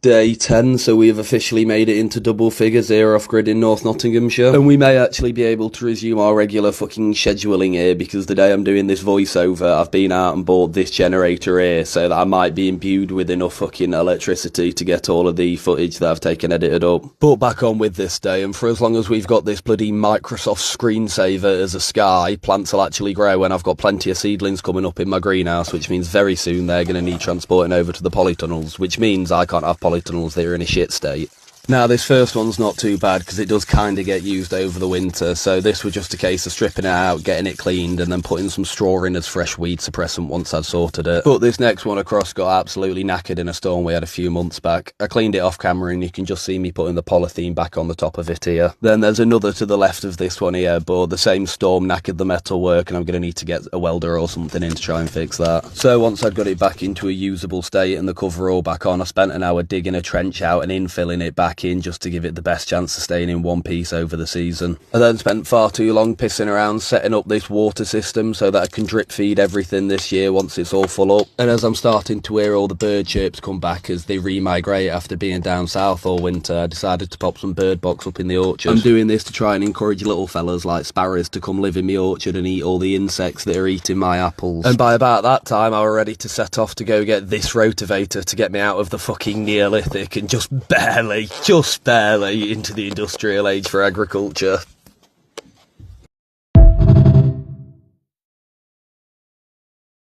Day 10, so we have officially made it into double figures here off-grid in North Nottinghamshire. And we may actually be able to resume our regular fucking scheduling here, because the day I'm doing this voiceover, I've been out and bought this generator here, so that I might be imbued with enough fucking electricity to get all of the footage that I've taken edited up. But back on with this day, and for as long as we've got this bloody Microsoft screensaver as a sky, plants will actually grow, and I've got plenty of seedlings coming up in my greenhouse, which means very soon they're going to need transporting over to the polytunnels, which means I can't have polytunnels that are in a shit state. Now, this first one's not too bad because it does kind of get used over the winter, so this was just a case of stripping it out, getting it cleaned, and then putting some straw in as fresh weed suppressant once I'd sorted it. But this next one across got absolutely knackered in a storm we had a few months back. I cleaned it off camera and you can just see me putting the polythene back on the top of it here. Then there's another to the left of this one here, but the same storm knackered the metal work and I'm going to need to get a welder or something in to try and fix that. So once I'd got it back into a usable state and the cover all back on, I spent an hour digging a trench out and infilling it back in just to give it the best chance of staying in one piece over the season. I then spent far too long pissing around setting up this water system so that I can drip feed everything this year once it's all full up. And as I'm starting to hear all the bird chirps come back as they re-migrate after being down south all winter, I decided to pop some bird box up in the orchard. I'm doing this to try and encourage little fellas like sparrows to come live in my orchard and eat all the insects that are eating my apples. And by about that time I was ready to set off to go get this rotavator to get me out of the fucking Neolithic and just barely into the industrial age for agriculture.